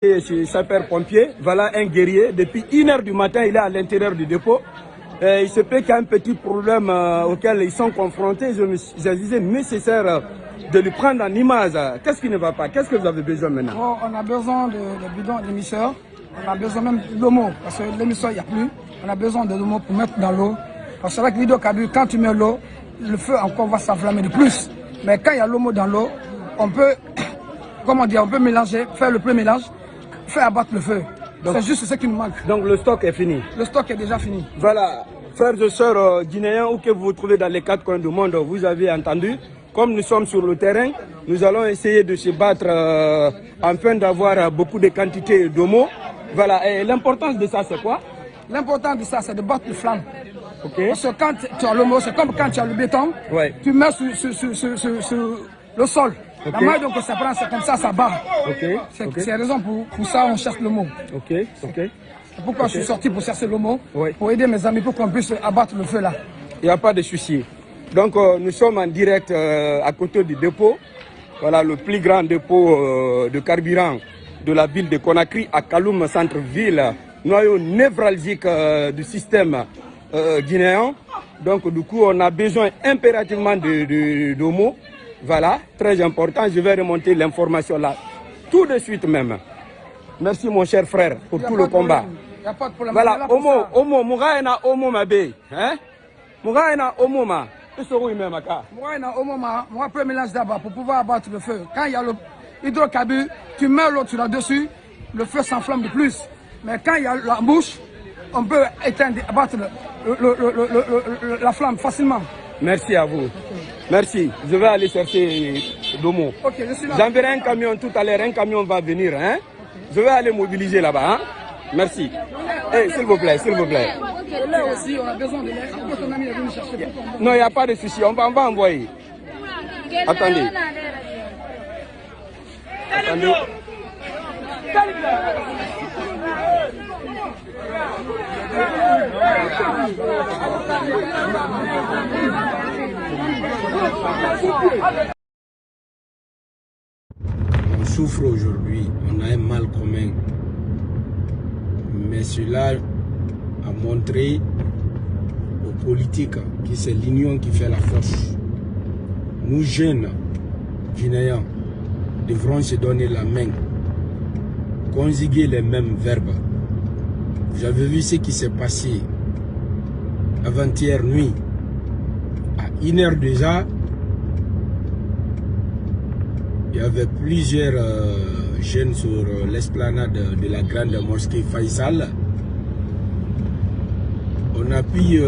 Je suis sapeur-pompier, voilà un guerrier. Depuis 1 h du matin, il est à l'intérieur du dépôt. Il se peut qu'il y a un petit problème auquel ils sont confrontés. Je disais nécessaire de lui prendre en image. Qu'est-ce qui ne va pas? Qu'est-ce que vous avez besoin maintenant? On a besoin de bidons d'émisseurs. On a besoin même de l'homo, parce que l'émisseur, il n'y a plus. On a besoin de l'homo pour mettre dans l'eau. Parce que avec l'hydrocarbure, quand tu mets l'eau, le feu encore va s'enflammer de plus. Mais quand il y a l'homo dans l'eau, on peut, comment dire, on peut mélanger, faire le pré-mélange, faire abattre le feu. C'est juste ce qui nous manque. Donc le stock est fini? Le stock est déjà fini. Voilà, frères et sœurs guinéens, où que vous vous trouvez dans les 4 coins du monde, vous avez entendu. Comme nous sommes sur le terrain, nous allons essayer de se battre afin d'avoir beaucoup de quantités d'homo. Voilà, et l'importance de ça, c'est quoi? L'importance de ça, c'est de battre le flamme. Okay. Parce que quand tu as l'homo, c'est comme quand tu as le béton, ouais. Tu mets sur le sol. Okay. La main, donc ça prend, c'est comme ça, ça bat. Okay. C'est la raison pour ça on cherche l'homo. C'est pourquoi je suis sorti pour chercher l'homo, pour aider mes amis pour qu'on puisse abattre le feu là. Il n'y a pas de souci. Donc nous sommes en direct à côté du dépôt. Voilà le plus grand dépôt de carburant de la ville de Conakry à Kaloum, centre-ville, noyau névralgique du système guinéen. Donc du coup on a besoin impérativement d'homo. Voilà, très important. Je vais remonter l'information là tout de suite même. Merci mon cher frère pour tout le combat. Il n'y a pas de problème. Voilà, homo, Mouraïna homo mabe. Hein? Mouraïna homo ma. Moi, peu mélange d'abord pour pouvoir abattre le feu. Quand il y a l'hydrocarbure, tu mets l'autre là-dessus, le feu s'enflamme de plus. Mais quand il y a la bouche, on peut éteindre, abattre la flamme facilement. Merci à vous. Merci. Je vais aller chercher l'homo. J'enverrai un camion tout à l'heure. Un camion va venir. Hein? Je vais aller mobiliser là-bas. Hein? Merci. Hey, s'il vous plaît, s'il vous plaît. Là aussi, on a besoin de l'air. Ton ami est venu chercher. Non, il n'y a pas de souci. On va envoyer. Attendez. Attendez. On souffre aujourd'hui, on a un mal commun. Mais cela a montré aux politiques que c'est l'union qui fait la force. Nous jeunes Guinéens devrons se donner la main, conjuguer les mêmes verbes. J'avais vu ce qui s'est passé avant-hier nuit. À 1 h déjà, il y avait plusieurs jeunes sur l'esplanade de la grande mosquée Faisal. On a pu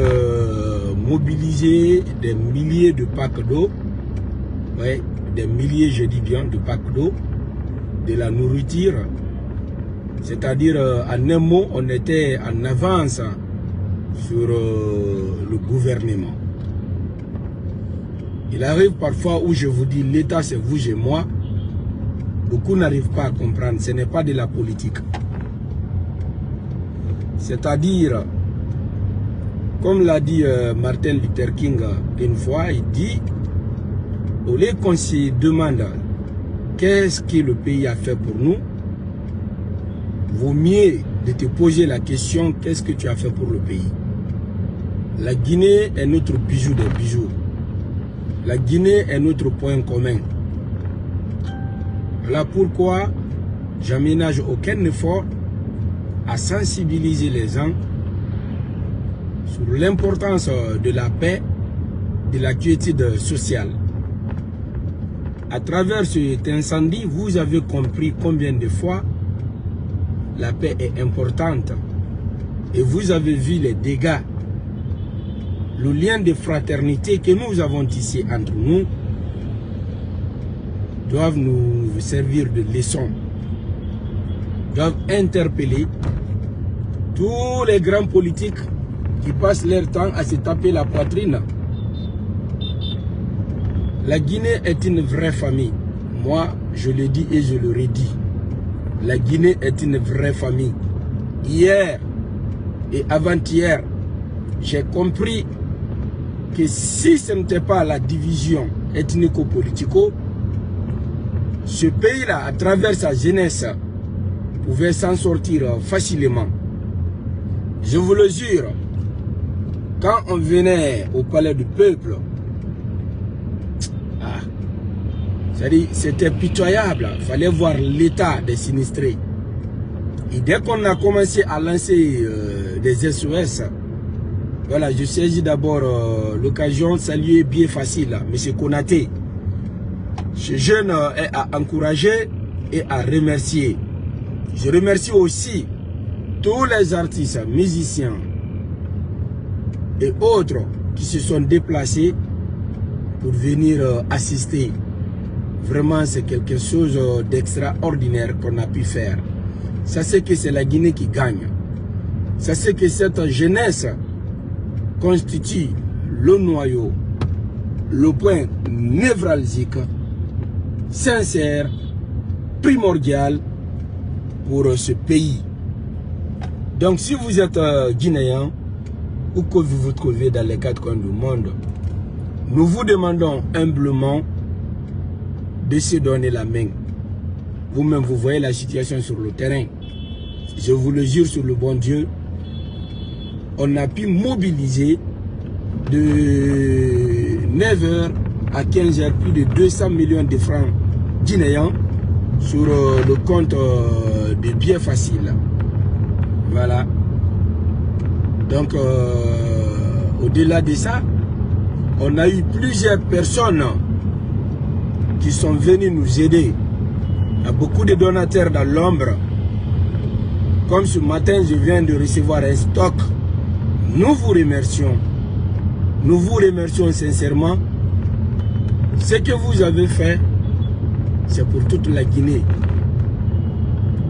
mobiliser des milliers de packs d'eau, des milliers, je dis bien, de packs d'eau, de la nourriture. C'est-à-dire, en un mot, on était en avance sur le gouvernement. Il arrive parfois où je vous dis, l'État c'est vous et moi. Beaucoup n'arrivent pas à comprendre, ce n'est pas de la politique. C'est-à-dire, comme l'a dit Martin Luther King une fois, il dit, au lieu qu'on se demande qu'est-ce que le pays a fait pour nous, vaut mieux de te poser la question, qu'est-ce que tu as fait pour le pays? La Guinée est notre bijou des bijoux. La Guinée est notre point commun. Voilà pourquoi j'aménage aucun effort à sensibiliser les gens sur l'importance de la paix, de la quiétude sociale. À travers cet incendie, vous avez compris combien de fois la paix est importante. Et vous avez vu les dégâts, le lien de fraternité que nous avons tissé entre nous doivent nous servir de leçon, doivent interpeller tous les grands politiques qui passent leur temps à se taper la poitrine. La Guinée est une vraie famille. Moi, je le dis et je le redis. La Guinée est une vraie famille. Hier et avant-hier, j'ai compris que si ce n'était pas la division ethnico-politico, ce pays-là, à travers sa jeunesse, pouvaient s'en sortir facilement. Je vous le jure, quand on venait au palais du peuple, c'était pitoyable. Il fallait voir l'état des sinistrés. Et dès qu'on a commencé à lancer des SOS, voilà, je saisis d'abord l'occasion de saluer bien facile M. Konaté. Ce jeune est à encourager et à remercier. Je remercie aussi tous les artistes, musiciens et autres qui se sont déplacés pour venir assister. Vraiment, c'est quelque chose d'extraordinaire qu'on a pu faire. Ça, c'est que c'est la Guinée qui gagne. Ça, c'est que cette jeunesse constitue le noyau, le point névralgique, sincère, primordial pour ce pays. Donc, si vous êtes Guinéen, ou que vous vous trouvez dans les quatre coins du monde, nous vous demandons humblement de se donner la main. Vous-même, vous voyez la situation sur le terrain. Je vous le jure sur le bon Dieu, on a pu mobiliser de 9h à 15h plus de 200 millions de francs guinéens sur le compte de Bien Facile. Voilà. Donc, au-delà de ça, on a eu plusieurs personnes qui sont venus nous aider. Il y a beaucoup de donateurs dans l'ombre. Comme ce matin, je viens de recevoir un stock. Nous vous remercions. Nous vous remercions sincèrement. Ce que vous avez fait, c'est pour toute la Guinée.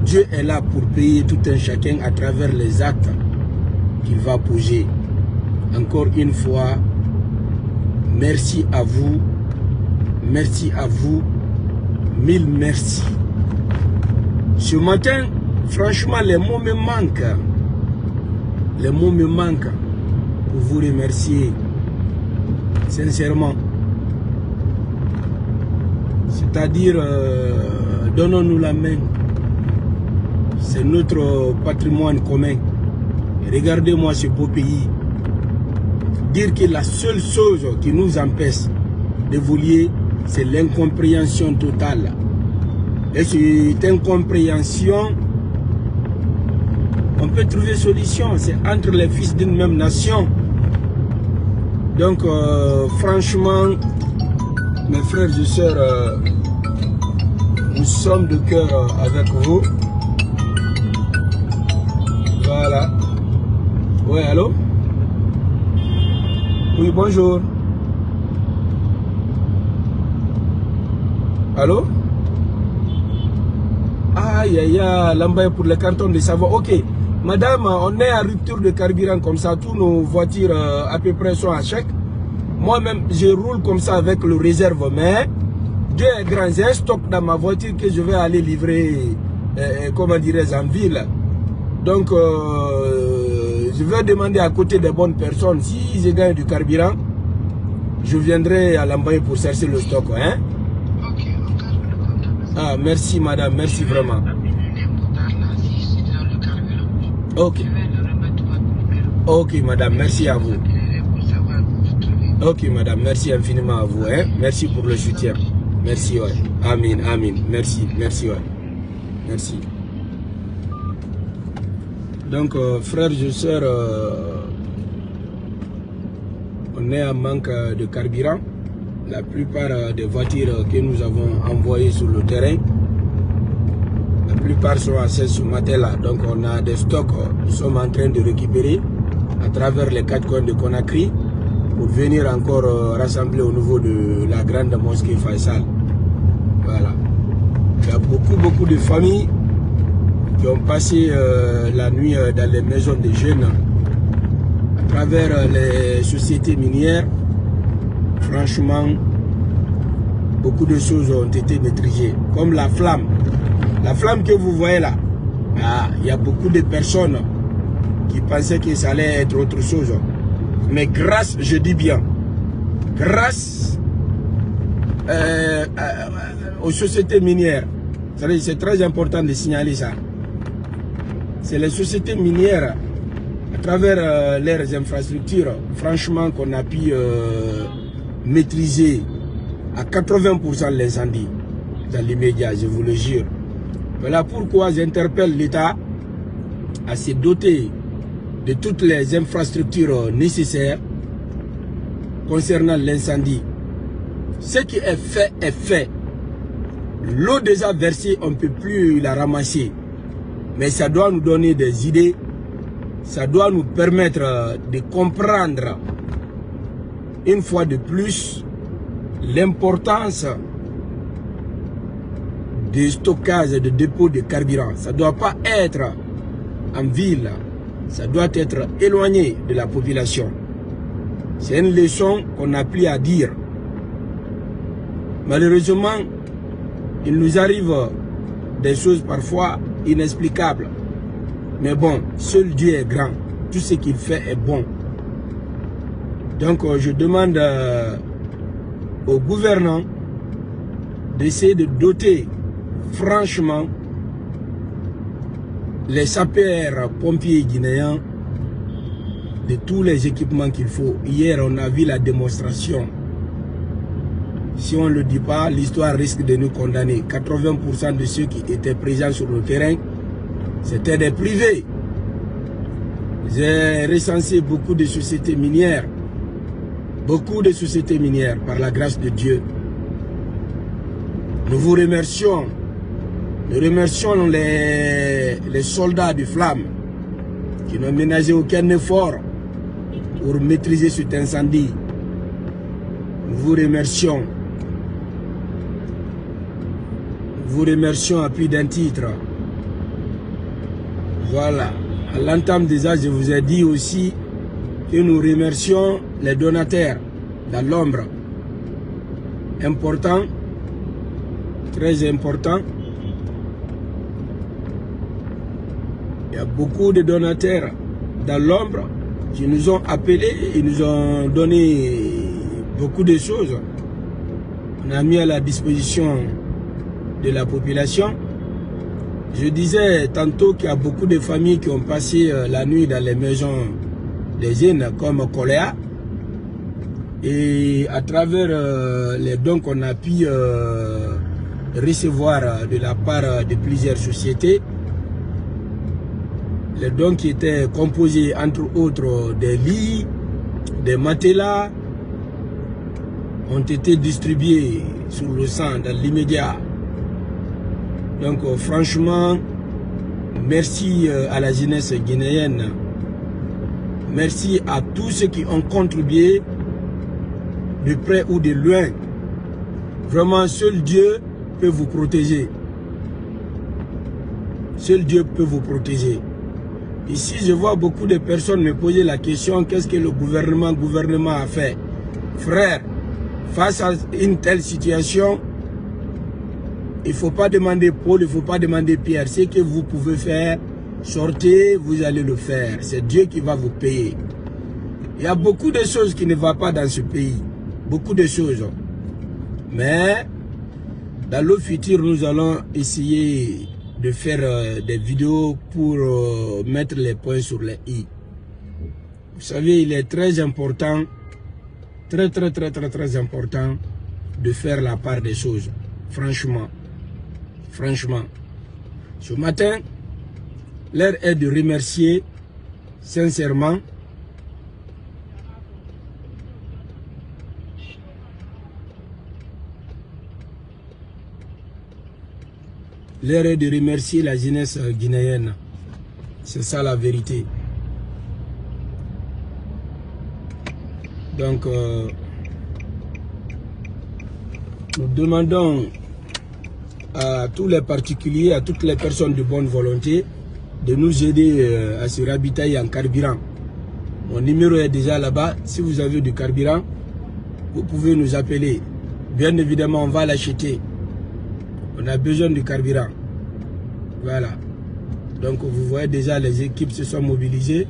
Dieu est là pour payer tout un chacun à travers les actes qu'il va poser. Encore une fois, merci à vous. Merci à vous. Mille merci. Ce matin, franchement, les mots me manquent. Les mots me manquent pour vous remercier sincèrement. C'est-à-dire, donnons-nous la main. C'est notre patrimoine commun. Regardez-moi ce beau pays. Dire que la seule chose qui nous empêche d'évoluer, c'est l'incompréhension totale. Et cette incompréhension, on peut trouver solution. C'est entre les fils d'une même nation. Donc, franchement, mes frères et sœurs, nous sommes de cœur avec vous. Voilà. Ouais, allô? Oui, bonjour. Allô? Aïe, aïe, aïe, l'emballage pour les cartons de savon. Ok, madame, on est à rupture de carburant comme ça. Tous nos voitures à peu près sont à chèque. Moi-même, je roule comme ça avec le réserve. Mais Dieu est grand. J'ai un stock dans ma voiture que je vais aller livrer, comment dirais-je, en ville. Donc, je vais demander à côté des bonnes personnes. Si je gagne du carburant, je viendrai à l'emballage pour chercher le stock. Hein? Ah, merci madame, merci vraiment. Ok. Ok madame, merci à vous. Ok madame, merci infiniment à vous. Hein? Merci pour le soutien. Merci, ouais. Amin, amin. Merci, merci, ouais. Merci. Donc, frères et sœurs, on est en manque de carburant. La plupart des voitures que nous avons envoyées sur le terrain, la plupart sont à ce matin-là. Donc on a des stocks, nous sommes en train de récupérer à travers les quatre coins de Conakry pour venir encore rassembler au niveau de la grande mosquée Faisal. Voilà. Il y a beaucoup de familles qui ont passé la nuit dans les maisons des jeunes à travers les sociétés minières. Franchement, beaucoup de choses ont été maîtrisées, comme la flamme. La flamme que vous voyez là, il y a beaucoup de personnes qui pensaient que ça allait être autre chose. Mais grâce, je dis bien, grâce aux sociétés minières, c'est très important de signaler ça. c'est les sociétés minières, à travers leurs infrastructures, franchement, qu'on a pu maîtriser à 80% l'incendie dans l'immédiat, je vous le jure. Voilà pourquoi j'interpelle l'État à se doter de toutes les infrastructures nécessaires concernant l'incendie. Ce qui est fait est fait. L'eau déjà versée, on ne peut plus la ramasser. Mais ça doit nous donner des idées. Ça doit nous permettre de comprendre une fois de plus l'importance du stockage et de dépôt de carburant. Ça ne doit pas être en ville. Ça doit être éloigné de la population. C'est une leçon qu'on a appris à dire. Malheureusement, il nous arrive des choses parfois inexplicables. Mais bon, seul Dieu est grand. Tout ce qu'il fait est bon. Donc, je demande aux gouvernants d'essayer de doter franchement les sapeurs pompiers guinéens de tous les équipements qu'il faut. Hier, on a vu la démonstration. Si on ne le dit pas, l'histoire risque de nous condamner. 80% de ceux qui étaient présents sur le terrain, c'était des privés. J'ai recensé beaucoup de sociétés minières. Beaucoup de sociétés minières, par la grâce de Dieu. Nous vous remercions. Nous remercions les soldats du Flamme qui n'ont ménagé aucun effort pour maîtriser cet incendie. Nous vous remercions. Nous vous remercions à plus d'un titre. Voilà. À l'entame déjà, je vous ai dit aussi que nous remercions les donataires dans l'ombre. Important, très important. Il y a beaucoup de donataires dans l'ombre qui nous ont appelés et nous ont donné beaucoup de choses. On a mis à la disposition de la population. Je disais tantôt qu'il y a beaucoup de familles qui ont passé la nuit dans les maisons des jeunes comme Coléa. Et à travers les dons qu'on a pu recevoir de la part de plusieurs sociétés, les dons qui étaient composés entre autres des lits, des matelas, ont été distribués sur le sang dans l'immédiat. Donc franchement, merci à la jeunesse guinéenne. Merci à tous ceux qui ont contribué de près ou de loin. Vraiment, seul Dieu peut vous protéger. Seul Dieu peut vous protéger. Ici, je vois beaucoup de personnes me poser la question, qu'est-ce que le gouvernement a fait? Frère, face à une telle situation, il ne faut pas demander Paul, il ne faut pas demander Pierre. Ce que vous pouvez faire, sortez, vous allez le faire. C'est Dieu qui va vous payer. Il y a beaucoup de choses qui ne vont pas dans ce pays. Beaucoup de choses. Mais, dans le futur, nous allons essayer de faire des vidéos pour mettre les points sur les i. Vous savez, il est très important, très important de faire la part des choses. Franchement. Franchement. Ce matin, l'heure est de remercier sincèrement l'heure est de remercier la jeunesse guinéenne. C'est ça la vérité. Donc, nous demandons à tous les particuliers, à toutes les personnes de bonne volonté, de nous aider à se ravitailler en carburant. Mon numéro est déjà là-bas. Si vous avez du carburant, vous pouvez nous appeler. Bien évidemment, on va l'acheter. On a besoin de carburant. Voilà. Donc, vous voyez déjà, les équipes se sont mobilisées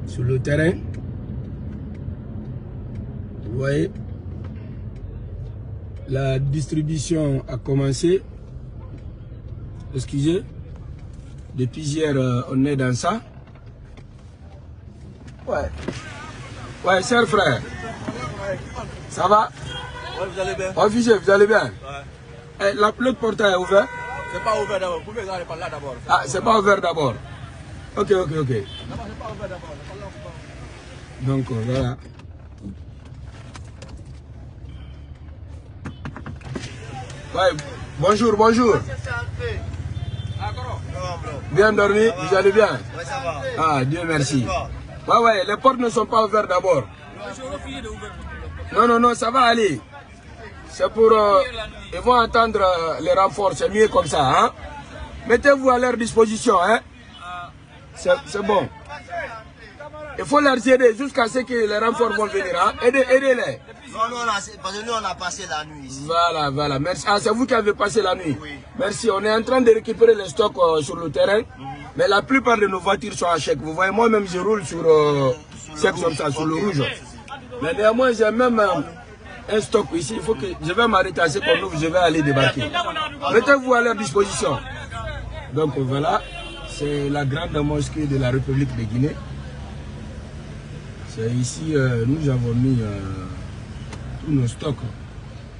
sur le terrain. Vous voyez, la distribution a commencé. Excusez. Depuis hier, on est dans ça. Ouais. Ouais, cher frère. Ça va? Ouais, vous allez bien? Officier, vous allez bien? Ouais. Le portail est ouvert? C'est pas ouvert d'abord. Vous pouvez aller par là d'abord. Ah, c'est pas ouvert d'abord. Ok. D'abord, c'est pas ouvert d'abord. Donc, voilà. Ouais, bonjour. Bien dormi, vous allez bien? Ouais, ça va. Ah, Dieu merci. Ouais, les portes ne sont pas ouvertes d'abord. Non, ça va aller. C'est pour... ils vont attendre les renforts, c'est mieux comme ça. Hein? Mettez-vous à leur disposition. Hein? C'est bon. Il faut leur aider jusqu'à ce que les renforts vont venir. Hein? Aidez-les. Non, parce que nous, on a passé la nuit ici. Voilà. Merci. Ah, c'est vous qui avez passé la nuit? Oui. Merci. On est en train de récupérer les stocks sur le terrain. Mais la plupart de nos voitures sont à chèque. Vous voyez, moi-même, je roule sur chèque comme ça, sur le rouge. Mais néanmoins, j'ai même un stock ici. Il faut que je vais m'arrêter à ce qu'on ouvre. Je vais aller débarquer. Mettez-vous à leur disposition. Donc voilà, c'est la grande mosquée de la République de Guinée. C'est ici, nous avons mis tous nos stocks.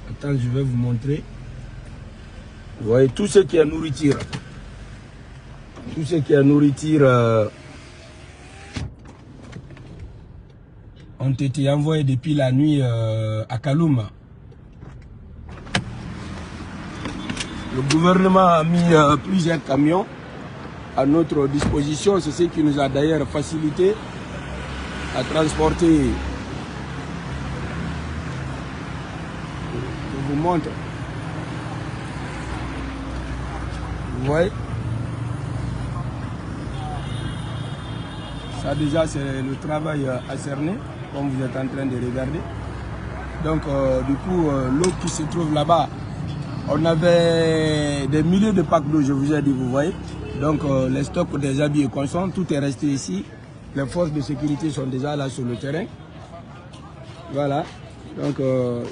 Attends, je vais vous montrer. Vous voyez, tout ce qui est nourriture. Tout ce qui est nourriture ont été envoyés depuis la nuit à Kaloum. Le gouvernement a mis plusieurs camions à notre disposition. C'est ce qui nous a d'ailleurs facilité à transporter. Je vous montre. Vous voyez? Ça déjà c'est le travail acharné, comme vous êtes en train de regarder. Donc du coup, l'eau qui se trouve là-bas, on avait des milliers de packs d'eau, je vous ai dit, vous voyez. Donc les stocks des habits et consomment, tout est resté ici. Les forces de sécurité sont déjà là sur le terrain. Voilà. Donc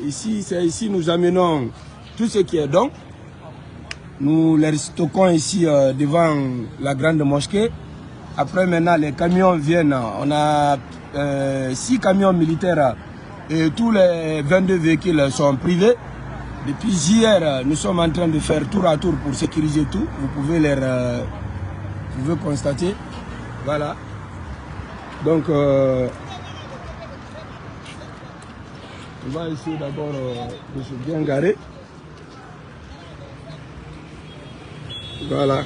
ici, c'est ici nous amenons tout ce qui est don. Nous les stockons ici devant la grande mosquée. Après maintenant les camions viennent. On a 6 camions militaires et tous les 22 véhicules sont privés. Depuis hier, nous sommes en train de faire tour à tour pour sécuriser tout. Vous pouvez constater. Voilà. Donc, on va essayer d'abord de se bien garer. Voilà.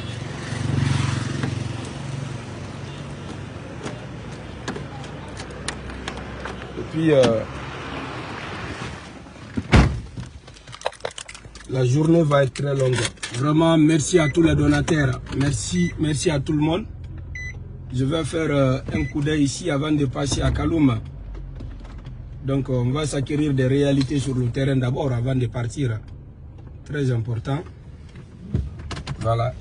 Et puis, la journée va être très longue. Vraiment, merci à tous les donateurs. Merci à tout le monde. Je vais faire un coup d'œil ici avant de passer à Kaloum. Donc, on va s'acquérir des réalités sur le terrain d'abord avant de partir. Très important. Voilà.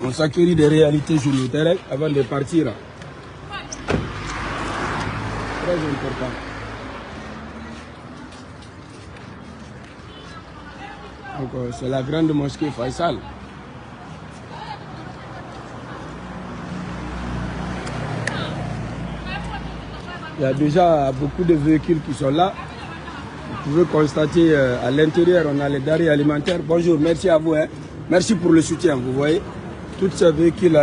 On s'acquérit des réalités sur le terrain avant de partir. Très important. Donc, c'est la grande mosquée Faisal. Il y a déjà beaucoup de véhicules qui sont là. Vous pouvez constater à l'intérieur, on a les denrées alimentaires. Bonjour, merci à vous. Hein. Merci pour le soutien. Vous voyez, tous ces véhicules,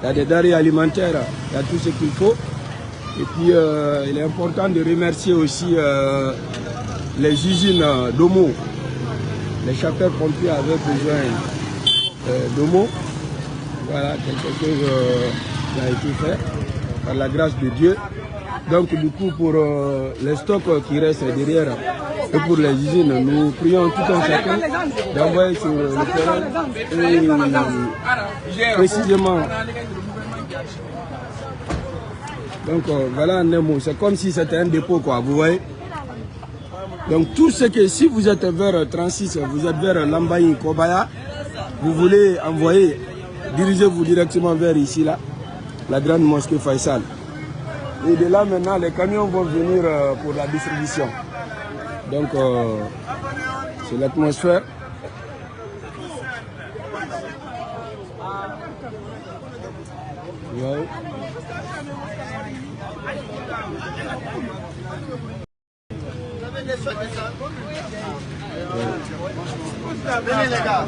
il y a des denrées alimentaires, il y a tout ce qu'il faut. Et puis, il est important de remercier aussi les usines d'Omo. Les sapeurs-pompiers avaient besoin d'Omo. Voilà, quelque chose qui a été fait par la grâce de Dieu. Donc du coup, pour les stocks qui restent derrière et pour les usines, nous prions tout un chacun d'envoyer sur le terrain et précisément. Donc voilà un mot, c'est comme si c'était un dépôt, quoi, vous voyez. Donc tout ce que, si vous êtes vers 36, vous êtes vers Lambaye, Kobaya, vous voulez envoyer, dirigez-vous directement vers ici, là, la grande mosquée Faisal. Et de là maintenant, les camions vont venir pour la distribution. Donc, c'est l'atmosphère. Wow. Venez les gars.